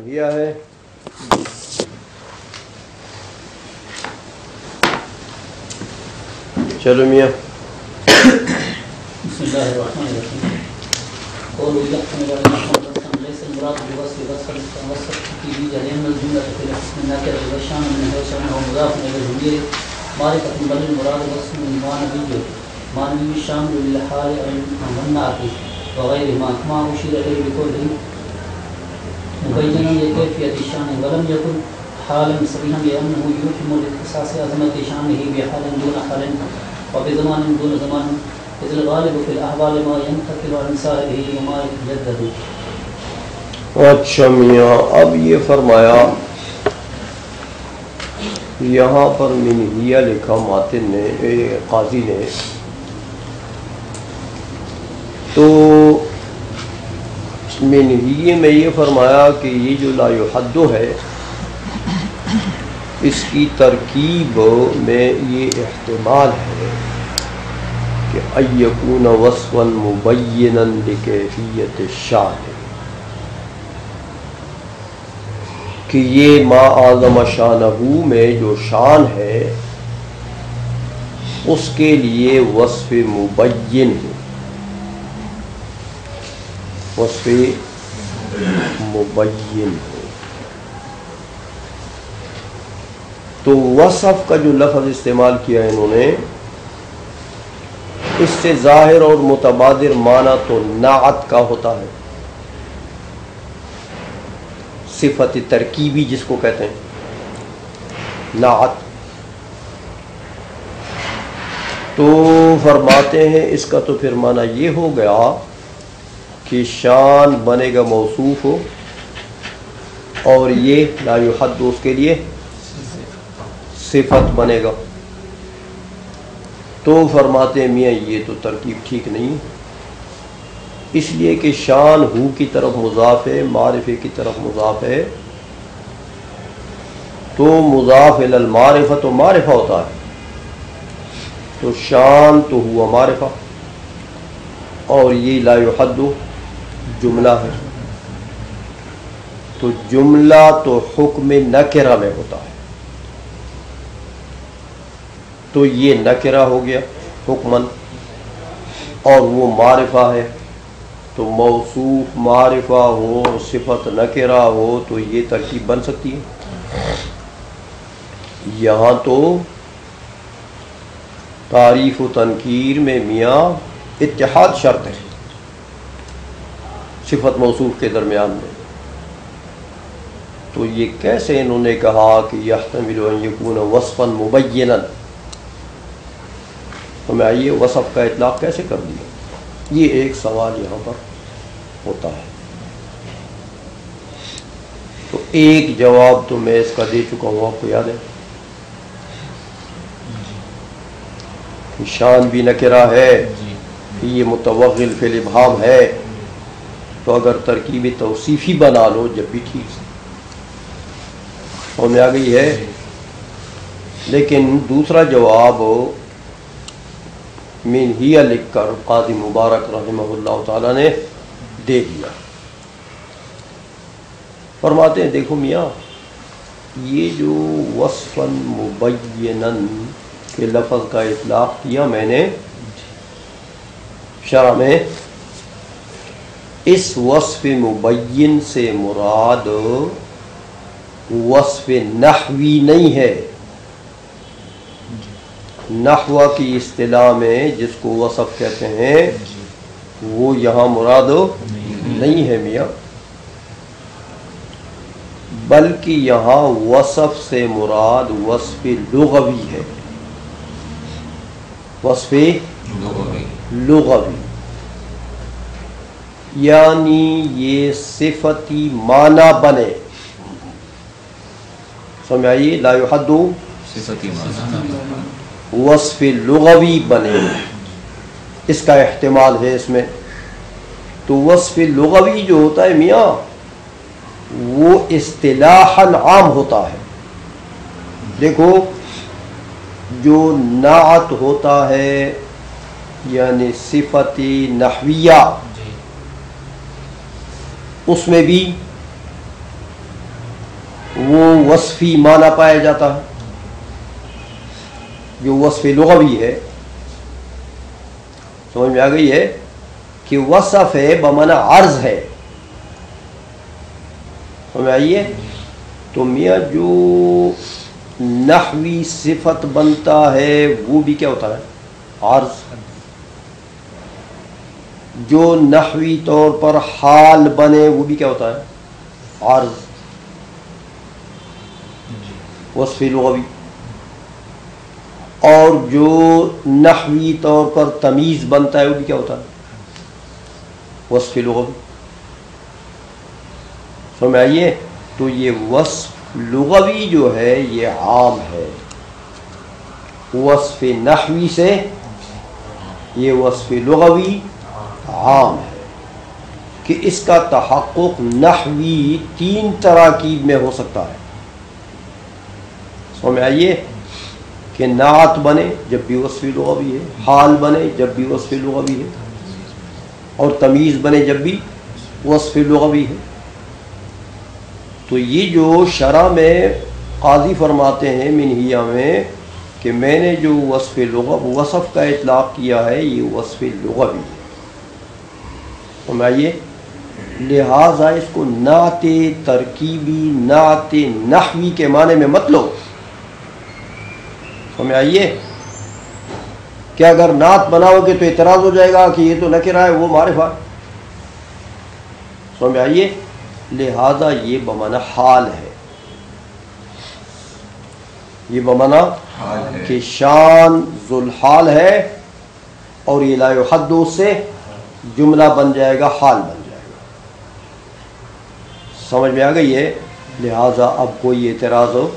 یہ ہے چلو میاں بسم اللہ الرحمن الرحیم قول يحكم ولا يحكم ليس المراد بوصف وصف في جهنم الجملة في الاسم النكرة والشان من حيث أنه مضاف إلى الضمير معرفة بل المراد وصف معنوي معنوي شامل للحال والنعت وغيرهما كما أشير إليه بقوله مبينا لكيفية الشان ولم يكن حالا صريحا بأنه يوهم لاختصاص عظمة شانه بحال دون حال وبزمان دون زمان إذ الغالب في الأحوال ما ينتقل عن صاحبه وما يتجدد. اچھا میاں اب یہ فرمایا یہاں پر منہیہ لکھا ماتن نے قاضی نے، تو منہیہ میں یہ فرمایا کہ یہ جو لا یحد ہے اس کی ترکیب میں یہ احتمال ہے کہ ان یکون وصفا مبینا لکیفیت الشان، کہ یہ ما اعظم شانہ میں جو شان ہے اس کے لیے وصف مبین ہے، وصف مبین ہے۔ تو وصف کا جو لفظ استعمال کیا ہے انہوں نے، اس سے ظاہر اور متبادر معنی تو نعت کا ہوتا ہے، صفت ترکیبی جس کو کہتے ہیں نعت۔ تو فرماتے ہیں اس کا تو پھر معنی یہ ہو گیا کہ شان بنے گا موصوف ہو اور یہ لا یحد اس کے لیے صفت بنے گا۔ تو فرماتے ہیں میاں یہ تو ترکیب ٹھیک نہیں، اس لیے کہ شان ہو کی طرف مضاف ہے، معرفے کی طرف مضاف ہے، تو مضاف الی المعرفہ تو معرفہ ہوتا ہے، تو شان تو ہوا معرفہ اور یہ لا یحد جملہ ہے، تو جملہ تو حکم نکرہ میں ہوتا ہے، تو یہ نکرہ ہو گیا حکمن اور وہ معرفہ ہے، تو موصوف معرفہ ہو صفت نکرہ ہو تو یہ ترکیب بن سکتی ہے۔ یہاں تو تعریف و تنکیر میں میاں اتحاد شرط ہے صفت موصوف کے درمیان میں، تو یہ کیسے انہوں نے کہا کہ یحتمل ان یکون وصفا مبینا، ہمیں آئیے وصف کا اطلاق کیسے کر دیا، یہ ایک سوال یہاں پر ہوتا ہے۔ تو ایک جواب تو میں اس کا دے چکا ہوں، آپ کو یاد ہے، شان بھی نکرہ ہے، یہ متوغل فی الابہام ہے، تو اگر ترکیب توصیفی بنا لو جب بھی ٹھیک سے ہمیں آ گئی ہے۔ لیکن دوسرا جواب منہیہ لکھ کر قاضی مبارک رحمہ اللہ تعالی نے دے دیا۔ فرماتے ہیں دیکھو میاں، یہ جو وصفا مبینا کے لفظ کا اطلاق کیا میں نے شرح میں، اس وصف مبین سے مراد وصف نحوی نہیں ہے، نحو کی اصطلاح میں جس کو وصف کہتے ہیں وہ یہاں مراد نہیں ہے میاں، بلکہ یہاں وصف سے مراد وصف لغوی ہے، وصف لغوی، یعنی یہ صفتی معنی بنے، سمجھ آئیے، لا یحد صفتی معنی وصف لغوی بنے، اس کا احتمال ہے اس میں۔ تو وصف لغوی جو ہوتا ہے میاں وہ اصطلاحاً عام ہوتا ہے۔ دیکھو جو نعت ہوتا ہے یعنی صفتی نحویہ، اس میں بھی وہ وصفی معنی پایا جاتا ہے. جو وصف لغوی ہے سمجھ میں آ گئی ہے کہ وصف ہے بمعنی عرض ہے. سمجھ آئیے. تو میاں جو نحوی صفت بنتا ہے وہ بھی کیا ہوتا ہے؟ عرض. جو نحوی طور پر حال بنے وہ بھی کیا ہوتا ہے؟ عرض. وصف لغوی. اور جو نحوی طور پر تمیز بنتا ہے وہ بھی کیا ہوتا ہے؟ وصف لغوی. سمجھ آئیے. تو یہ وصف لغوی جو ہے یہ عام ہے وصف نحوی سے. یہ وصف لغوی عام ہے کہ اس کا تحقق نحوی 3 تراکیب میں ہو سکتا ہے. سمجھ آئیے کہ نعت بنے جب بھی وصف لغوی ہے، حال بنے جب بھی وصف لغوی ہے، اور تمیز بنے جب بھی وصف لغوی ہے. تو یہ جو شرح میں قاضی فرماتے ہیں منہیہ میں کہ میں نے جو وصف کا اطلاق کیا ہے یہ وصف لغوی ہے. سمجھائیے. لہٰذا اس کو نعت ترکیبی نعت نحوی کے معنی میں مت لو. سمجھ آئیے. کہ اگر نعت بناؤ گے تو اعتراض ہو جائے گا کہ یہ تو نکرہ ہے وہ معرفہ. سمجھ آئیے. لہذا یہ بمعنی حال ہے. یہ بمعنی کہ شان ذوالحال ہے اور یہ لا یحد سے جملہ بن جائے گا، حال بن جائے گا. سمجھ میں آ گئی ہے. لہذا اب کوئی اعتراض ہو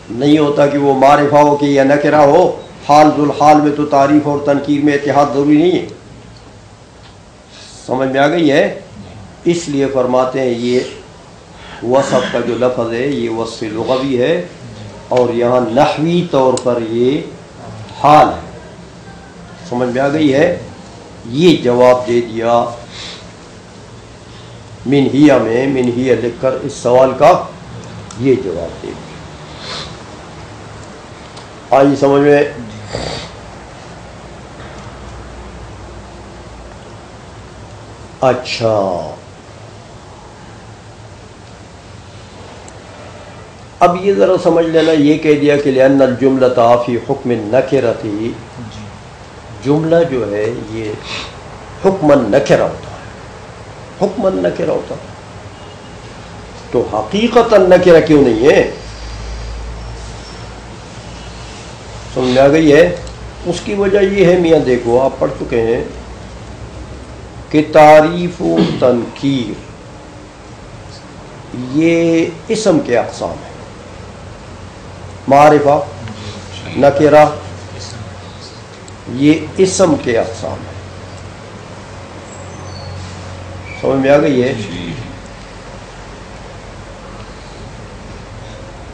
نہیں ہوتا کہ وہ معرفہ ہو کہ یا نکرہ ہو. حال ذوالحال میں تو تعریف اور تنکیر میں اتحاد ضروری نہیں ہے. سمجھ میں آ گئی ہے. اس لیے فرماتے ہیں یہ وصف کا جو لفظ ہے یہ وصف لغوی ہے اور یہاں نحوی طور پر یہ حال ہے. سمجھ میں آ گئی ہے. یہ جواب دے دیا منہیہ میں. منہیہ لکھ کر اس سوال کا یہ جواب دے دیا. آئی سمجھ میں. اچھا اب یہ ذرا سمجھ لینا. یہ کہہ دیا کہ لأن الجملۃ فی حکم النکرۃ، جملہ جو ہے یہ حکماً نکرہ ہوتا ہے. حکماً نکرہ ہوتا ہے تو حقیقتاً نکرہ کیوں نہیں ہے؟ سمجھ آ گئی ہے. اس کی وجہ یہ ہے میاں دیکھو آپ پڑھ چکے ہیں کہ تعریف و تنکیر یہ اسم کے اقسام ہیں. معرفہ نکرہ یہ اسم کے اقسام ہیں. سمجھ میں آ گئی ہے.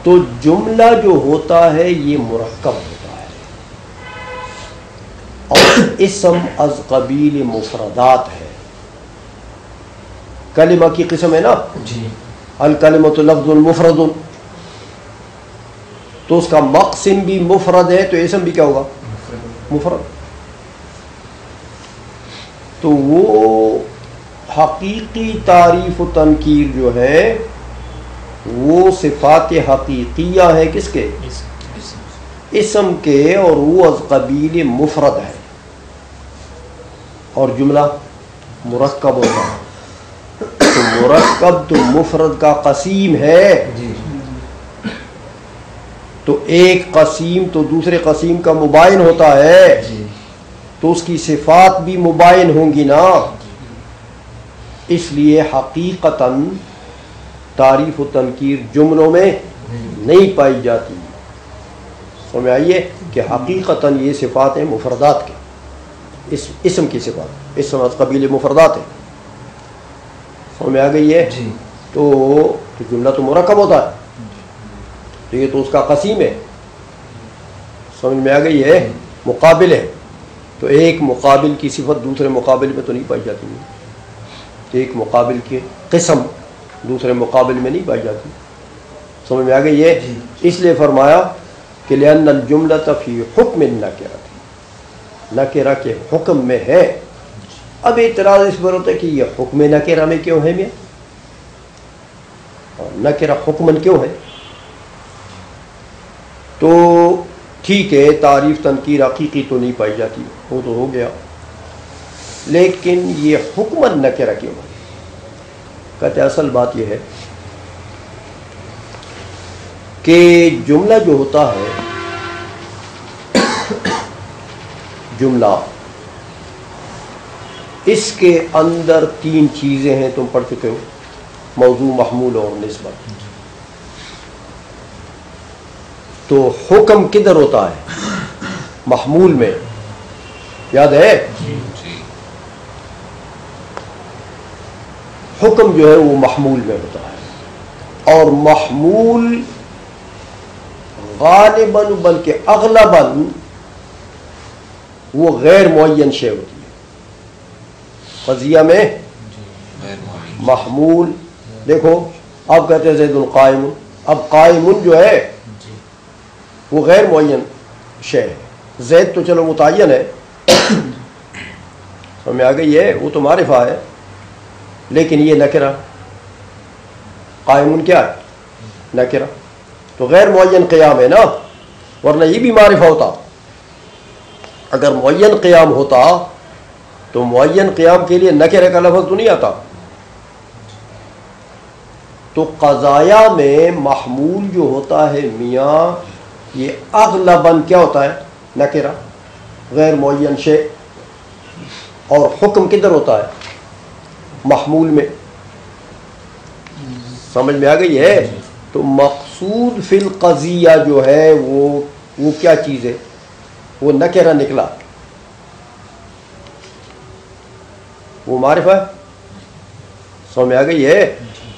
تو جملہ جو ہوتا ہے یہ مرکب ہوتا ہے اور اسم از قبیل مفردات ہے. کلمہ کی قسم ہے نا جی. الکلمۃ لفظ مفرد، تو اس کا مقسم بھی مفرد ہے تو اسم بھی کیا ہوگا؟ مفرد. تو وہ حقیقی تعریف و تنکیر جو ہے وہ صفات حقیقیہ ہے کس کے؟ اسم کے. اور وہ از قبیل مفرد ہے اور جملہ مرکب ہوتا ہے. تو مرکب تو مفرد کا قسیم ہے. تو ایک قسیم تو دوسرے قسیم کا مباین ہوتا ہے تو اس کی صفات بھی مباین ہوں گی نا. اس لیے حقیقتاً تعریف و تنکیر جملوں میں نہیں پائی جاتی. سمجھ آئیے کہ حقیقتاً یہ صفات ہیں مفردات کے، اسم کی صفات. اسم از قبیل مفردات ہے. سمجھ آ گئی ہے. تو جملہ تو مرکب ہوتا ہے تو یہ تو اس کا قسیم ہے. سمجھ میں آ گئی ہے. مقابل ہے تو ایک مقابل کی صفت دوسرے مقابل میں تو نہیں پائی جاتی. ایک مقابل کی قسم دوسرے مقابل میں نہیں پائی جاتی. سمجھ میں آ گئی یہ؟ اس لیے فرمایا کہ لأن الجملۃ فی حکم النکرہ، نکرہ کے حکم میں ہے۔ اب اعتراض اس پر ہوتا ہے کہ یہ حکم نکرہ میں کیوں ہے میاں؟ نکرہ حکمن کیوں ہے؟ تو ٹھیک ہے، تعریف تنکیر حقیقی تو نہیں پائی جاتی، وہ تو ہو گیا، لیکن یہ حکمن نکرہ کیوں ہے؟ کہتے اصل بات یہ ہے کہ جملہ جو ہوتا ہے، جملہ اس کے اندر تین چیزیں ہیں، تم پڑھ چکے ہو، موضوع، محمول اور نسبت۔ تو حکم کدھر ہوتا ہے؟ محمول میں، یاد ہے؟ حکم جو ہے وہ محمول میں ہوتا ہے، اور محمول غالباً بلکہ اغلباً وہ غیر معین شے ہوتی ہے۔ قضیہ میں محمول، دیکھو آپ کہتے ہیں زید القائم، اب قائم جو ہے وہ غیر معین شے ہے، زید تو چلو متعین ہے، سمجھ آ گئی ہے، وہ تو معرفہ ہے، لیکن یہ نکرہ، قائم کیا ہے؟ نکرہ، تو غیر معین قیام ہے نا، ورنہ یہ بھی معرفہ ہوتا۔ اگر معین قیام ہوتا تو معین قیام کے لیے نکرہ کا لفظ تو نہیں آتا۔ تو قضایا میں محمول جو ہوتا ہے میاں، یہ اغلباً کیا ہوتا ہے؟ نکرہ، غیر معین شے، اور حکم کدھر ہوتا ہے؟ محمول میں۔ سمجھ میں آ گئی ہے؟ تو مقصود فی القضیہ جو ہے وہ کیا چیز ہے؟ وہ نکرہ نکلا، وہ معرفہ ہے، سمجھ میں آ گئی ہے؟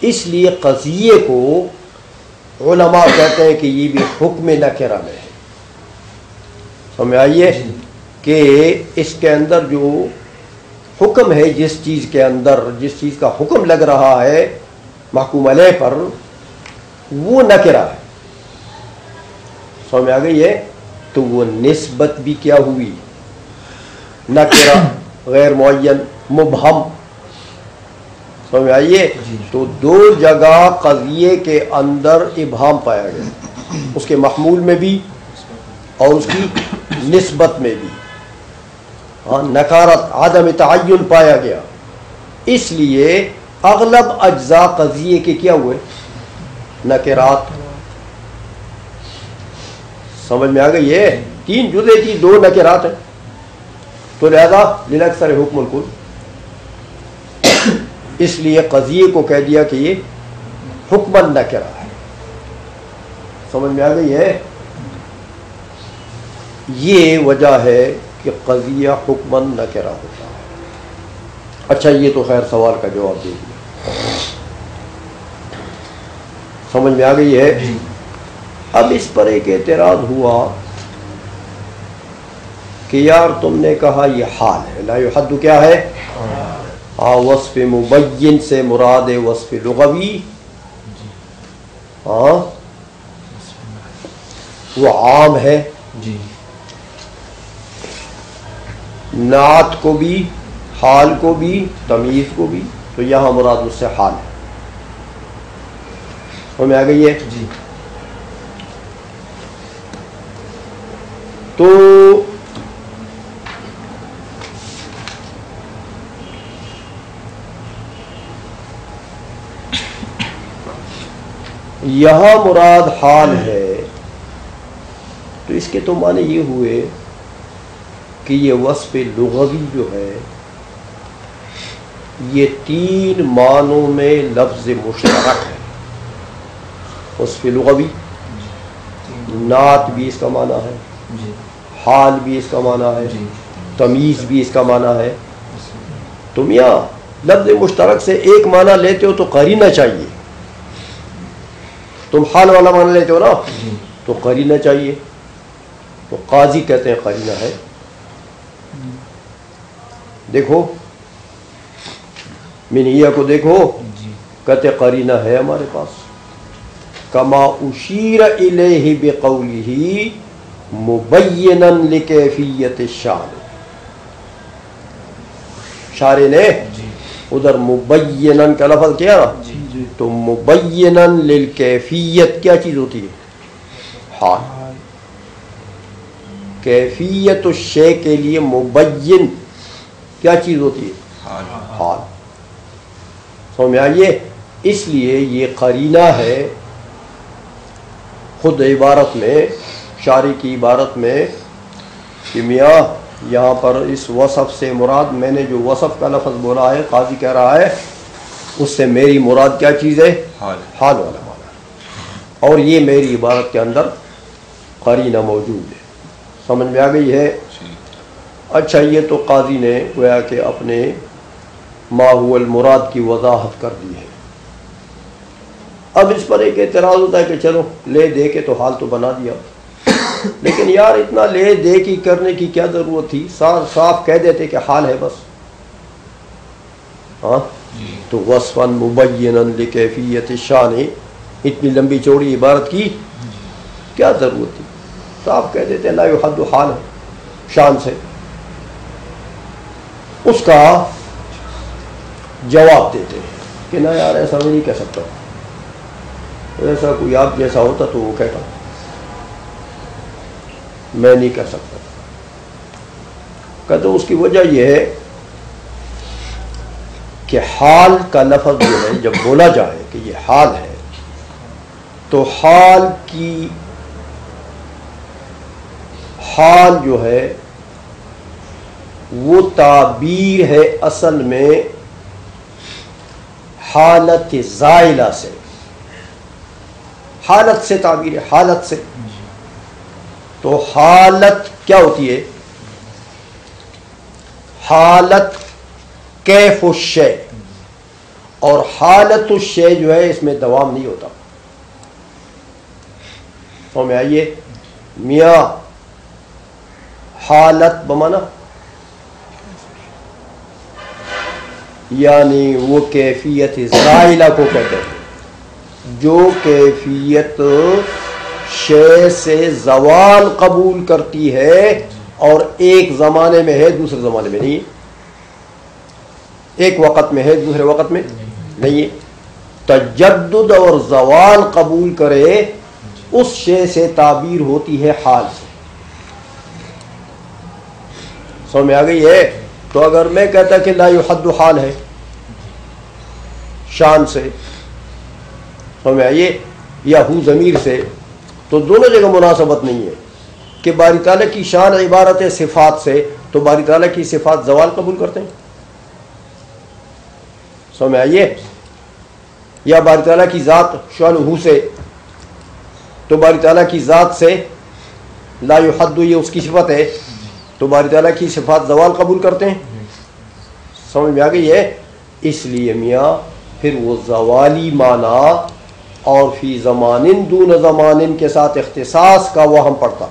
اس لیے قضیے کو علماء کہتے ہیں کہ یہ بھی حکم نکرہ میں ہے۔ سمجھ میں آئیے کہ اس کے اندر جو حکم ہے، جس چیز کے اندر جس چیز کا حکم لگ رہا ہے محکوم علیہ پر، وہ نکرہ ہے، سمجھ میں آ گئی ہے؟ تو وہ نسبت بھی کیا ہوئی؟ نکرہ، غیر معین، مبہم، سمجھ میں آئیے؟ تو دو جگہ قضیے کے اندر ابہام پایا گیا، اس کے محمول میں بھی اور اس کی نسبت میں بھی، نکارت، عدم تعین پایا گیا۔ اس لیے اغلب اجزاء قضیے کے کیا ہوئے؟ نکرات۔ سمجھ میں آ گئی ہے؟ تین جزء کی دو نکرات ہیں، تو لہذا للاکثر حکم الکل، اس لیے قضیے کو کہہ دیا کہ یہ حکمن نکرہ ہے۔ سمجھ میں آ گئی ہے؟ یہ وجہ ہے کہ قضیہ حکمن نکرہ ہوتا ہے۔ اچھا، یہ تو خیر سوال کا جواب دے دیا، سمجھ میں آ گئی ہے؟ اب اس پر ایک اعتراض ہوا کہ یار تم نے کہا یہ حال ہے، لا یحد کیا ہے؟ وصف مبین سے مراد وصف لغوی، وہ عام ہے، نعت کو بھی، حال کو بھی، تمیز کو بھی، تو یہاں مراد اس سے حال ہے۔ ہمیں آ گئی ہے؟ تو یہاں مراد حال ہے، تو اس کے تو معنی یہ ہوئے کہ یہ وصف لغوی جو ہے یہ تین معنوں میں لفظ مشترک ہے۔ وصف لغوی، نعت بھی اس کا معنی ہے، حال بھی اس کا معنی ہے، تمیز بھی اس کا معنی ہے۔ تم یہاں لفظ مشترک سے ایک معنی لیتے ہو تو قرینہ چاہیے، تم حال والا معنی لیتے ہو نا تو قرینہ چاہیے، تو قاضی کہتے ہیں قرینہ ہے۔ دیکھو منیہ کو دیکھو، کہتے قرینہ ہے ہمارے پاس، کما اشیر الیہ بقولہ مبینا لکیفیت الشان. شارع نے ادھر مبینا کا لفظ کیا نا, تو مبینا للکیفیت کیا چیز ہوتی ہے؟ حال. کیفیت الشے کے لیے مبین کیا چیز ہوتی ہے؟ حال. سمجھ میں آئیے؟ اس لیے یہ قرینہ ہے خود عبارت میں, شارع کی عبارت میں, کہ میاں یہاں پر اس وصف سے مراد, میں نے جو وصف کا لفظ بولا ہے, قاضی کہہ رہا ہے اس سے میری مراد کیا چیز ہے؟ حال والا معنی. اور یہ میری عبارت کے اندر قرینہ موجود ہے. سمجھ میں آ گئی ہے؟ اچھا, یہ تو قاضی نے گویا کہ اپنے ما هو المراد کی وضاحت کر دی ہے. اب اس پر ایک اعتراض ہوتا ہے کہ چلو لے دے کے تو حال تو بنا دیا, لیکن یار اتنا لے دے کی کرنے کی کیا ضرورت تھی؟ صاف کہہ دیتے کہ حال ہے بس. ہاں, تو وصفا مبینا لکیفیت الشان, اتنی لمبی چوڑی عبارت کی کیا ضرورت تھی؟ صاف کہہ دیتے لا یحد حال شان سے. اس کا جواب دیتے کہ نہ یار ایسا میں نہیں کہہ سکتا, ایسا کوئی آپ جیسا ہوتا تو وہ کہتا, میں نہیں کہہ سکتا. کہتے اس کی وجہ یہ ہے کہ حال کا لفظ جو ہے جب بولا جائے کہ یہ حال ہے, تو حال جو ہے وہ تعبیر ہے اصل میں حالت زائلہ سے. حالت سے تعبیر ہے, حالت سے. تو حالت کیا ہوتی ہے؟ حالت کیف الشے, اور حالت الشے جو ہے اس میں دوام نہیں ہوتا. سمجھ میں آئیے؟ میاں حالت بمانا یعنی وہ کیفیت زائلہ کو کہتے ہیں جو کیفیت شے سے زوال قبول کرتی ہے اور ایک زمانے میں ہے دوسرے زمانے میں نہیں, ایک وقت میں ہے دوسرے وقت میں نہیں. تجدد اور زوال قبول کرے اس شے سے تعبیر ہوتی ہے حال سے. سمجھ میں آ گئی ہے؟ تو اگر میں کہتا کہ لا یحد حال ہے شان سے, سمجھ میں آئیے, یا ہو ضمیر سے, تو دونوں جگہ مناسبت نہیں ہے. کہ باری تعالیٰ کی شان عبارت ہے صفات سے, تو باری تعالیٰ کی صفات زوال قبول کرتے ہیں. سمجھ میں آئیے؟ یا باری تعالیٰ کی ذات شان ہو سے, تو باری تعالیٰ کی ذات سے لا یحد یہ اس کی صفت ہے, تو باری تعالیٰ کی صفات زوال قبول کرتے ہیں. سمجھ میں آ گئی ہے؟ اس لیے میاں پھر وہ زوالی معنی اور فی زمان دون زمان کے ساتھ اختصاص کا وہ ہم پڑھتا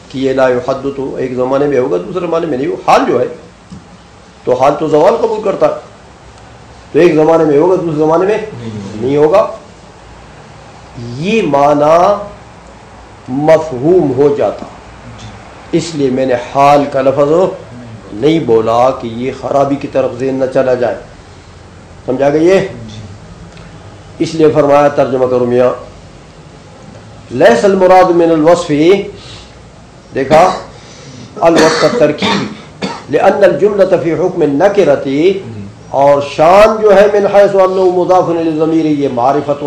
کہ یہ لا یحد تو ایک زمانے میں ہوگا دوسرے زمانے میں نہیں ہو. حال جو ہے تو حال تو زوال قبول کرتا ہے, تو ایک زمانے میں ہوگا دوسرے زمانے میں نہیں ہوگا. یہ معنی مفہوم ہو جاتا. اس لیے میں نے حال کا لفظ نہیں بولا کہ یہ خرابی کی طرف ذہن نہ چلا جائے. سمجھا گئی ہے؟ اس لیے فرمایا ترجمہ کرو میاں لیس المراد من الوصف, دیکھا الوصف ترکیب لأن الجملة فی حکم النکرۃ, اور شان جو ہے من حیث انه مضاف للضمیر یہ معرفۃ,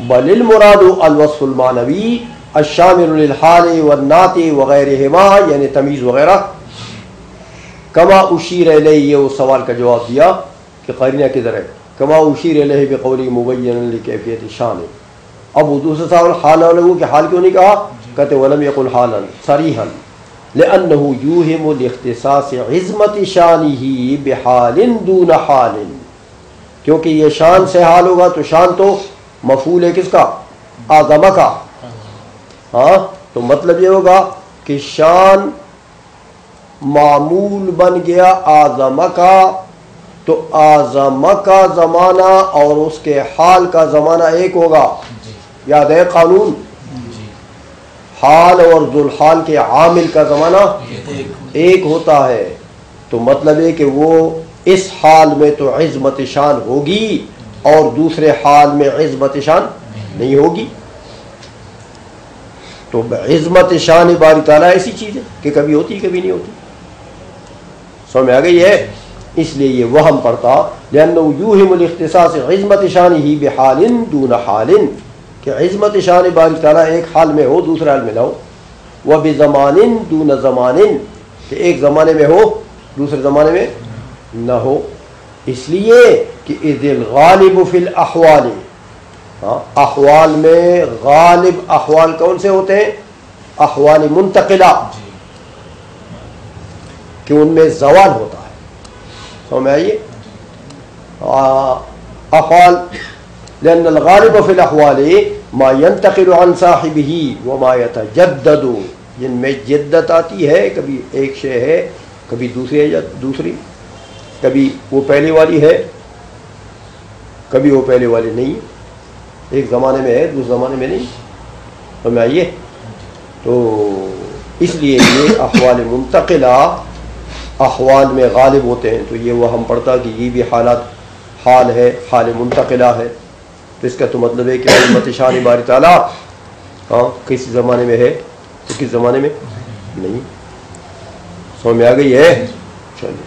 بل المراد الوصف المعنوی الشامل للحال والنعت وغیرہما یعنی تمیز وغیرہ. کما اشیر الیہ, یہ اس سوال کا جواب دیا کہ قرینہ کدھر ہے. کما اشیر الیہ بقولی مبینا لکیفیت الشان. اب وہ دوسرا سوال حال لگو کہ حال کیوں نہیں کہا؟ کہتے ولم یقل حالا صریحا لأنه یوہم لاختصاص عظمت شانہ بحال دون حال, کیونکہ یہ شان سے حال ہوگا تو شان تو مفعول ہے کس کا؟ اعظم کا. ہاں, تو مطلب یہ ہوگا کہ شان معمول بن گیا اعظم کا تو آزم کا زمانہ اور اس کے حال کا زمانہ ایک ہوگا. یاد ہے قانون؟ حال اور ذوالحال کے عامل کا زمانہ ایک ہوتا ہے. تو مطلب ہے کہ وہ اس حال میں تو عظمت شان ہوگی اور دوسرے حال میں عظمت شان نہیں ہوگی. تو عظمت شان باری تعالیٰ ایسی چیز ہے کہ کبھی ہوتی کبھی نہیں ہوتی. سمجھ میں آ گئی ہے؟ اس لیے یہ وہم پڑتا لأنه يوهم الاختصاص عظمت شانہ بحال دون حال، کہ عظمت شان باری تعالیٰ ایک حال میں ہو دوسرے حال میں نہ ہو. وبزمان دون زمان، کہ ایک زمانے میں ہو دوسرے زمانے میں نہ ہو. اس لیے کہ اذ الغالب فی الاحوال، احوال میں غالب احوال کون سے ہوتے ہیں؟ احوال منتقلہ، کہ ان میں زوال ہوتا ہے. سمجھ میں آئیے؟ احوال لأن الغالب فی الاحوال ما ينتقل عن صاحبہ وما يتجدد، جن میں جدت آتی ہے، کبھی ایک شے ہے کبھی دوسری، کبھی وہ پہلے والی ہے کبھی وہ پہلے والی نہیں، ایک زمانے میں ہے دوسرے زمانے میں نہیں. سمجھ میں آئیے؟ تو اس لیے یہ احوال منتقلہ احوال میں غالب ہوتے ہیں. تو یہ وہ ہم پڑھتا کہ یہ بھی حال ہے، حال منتقلہ ہے. تو اس کا تو مطلب ہے کہ عظمت شان باری تعالیٰ کسی زمانے میں ہے تو کس زمانے میں نہیں. سمجھ میں آ گئی ہے؟ چلو.